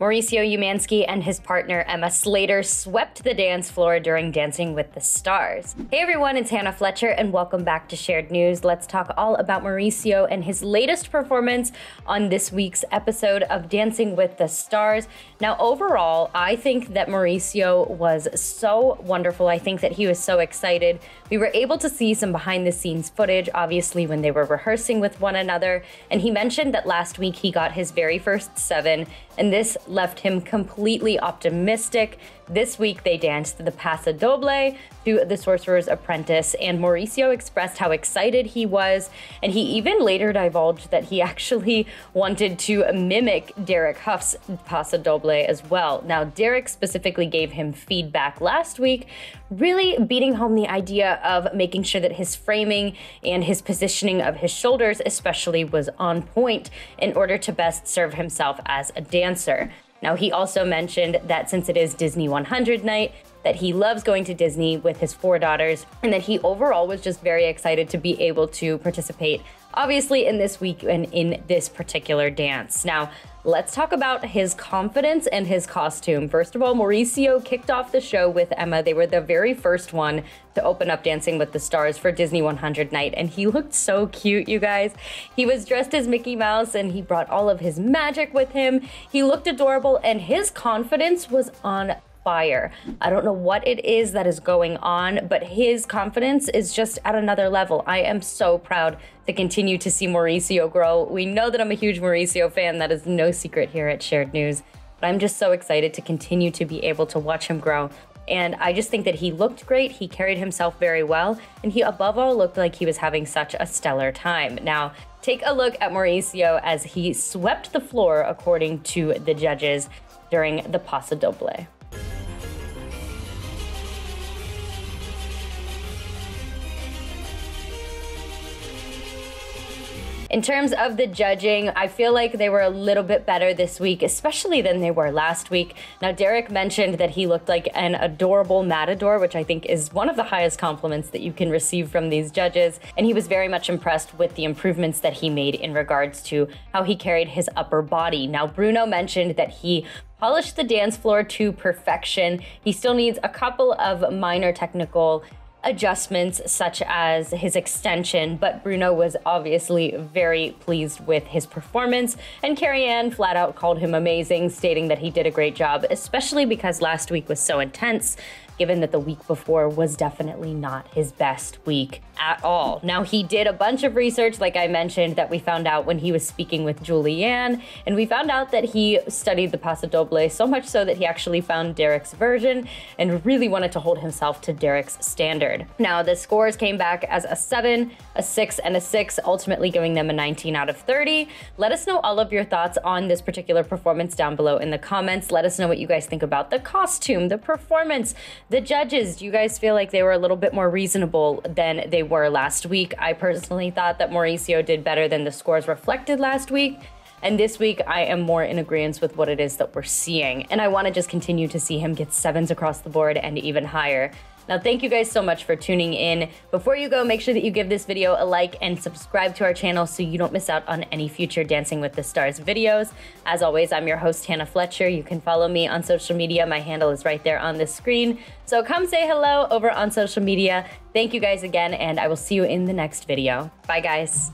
Mauricio Umansky and his partner Emma Slater swept the dance floor during Dancing with the Stars. Hey everyone, it's Hannah Fletcher and welcome back to Shared News. Let's talk all about Mauricio and his latest performance on this week's episode of Dancing with the Stars. Now overall, I think that Mauricio was so wonderful. I think that he was so excited. We were able to see some behind the scenes footage, obviously when they were rehearsing with one another, and he mentioned that last week he got his very first 7, and this left him completely optimistic. This week they danced the Paso Doble to The Sorcerer's Apprentice, and Mauricio expressed how excited he was, and he even later divulged that he actually wanted to mimic Derek Huff's Paso Doble as well. Now, Derek specifically gave him feedback last week, really beating home the idea of making sure that his framing and his positioning of his shoulders especially was on point in order to best serve himself as a dancer. Now, he also mentioned that since it is Disney 100 night, that he loves going to Disney with his 4 daughters, and that he overall was just very excited to be able to participate, obviously, in this week and in this particular dance. Now, let's talk about his confidence and his costume. First of all, Mauricio kicked off the show with Emma. They were the very first one to open up Dancing with the Stars for Disney 100 night, and he looked so cute, you guys. He was dressed as Mickey Mouse, and he brought all of his magic with him. He looked adorable, and his confidence was on fire. I don't know what it is that is going on, but his confidence is just at another level. I am so proud to continue to see Mauricio grow. We know that I'm a huge Mauricio fan. That is no secret here at Shared News, but I'm just so excited to continue to be able to watch him grow. And I just think that he looked great, he carried himself very well, and he above all looked like he was having such a stellar time. Now, take a look at Mauricio as he swept the floor according to the judges during the Paso Doble. In terms of the judging, I feel like they were a little bit better this week, especially than they were last week. Now, Derek mentioned that he looked like an adorable matador, which I think is one of the highest compliments that you can receive from these judges. And he was very much impressed with the improvements that he made in regards to how he carried his upper body. Now, Bruno mentioned that he polished the dance floor to perfection. He still needs a couple of minor technical adjustments such as his extension, but Bruno was obviously very pleased with his performance, and Carrie Ann flat out called him amazing, stating that he did a great job, especially because last week was so intense, given that the week before was definitely not his best week at all. Now, he did a bunch of research, like I mentioned, that we found out when he was speaking with Julianne, and we found out that he studied the Paso Doble so much so that he actually found Derek's version and really wanted to hold himself to Derek's standard. Now, the scores came back as a 7, a 6, and a 6, ultimately giving them a 19 out of 30. Let us know all of your thoughts on this particular performance down below in the comments. Let us know what you guys think about the costume, the performance, the judges. Do you guys feel like they were a little bit more reasonable than they were last week? I personally thought that Mauricio did better than the scores reflected last week. And this week, I am more in agreement with what it is that we're seeing. And I want to just continue to see him get 7s across the board and even higher. Now, thank you guys so much for tuning in. Before you go, make sure that you give this video a like and subscribe to our channel so you don't miss out on any future Dancing with the Stars videos. As always, I'm your host, Hannah Fletcher. You can follow me on social media. My handle is right there on the screen. So come say hello over on social media. Thank you guys again, and I will see you in the next video. Bye, guys.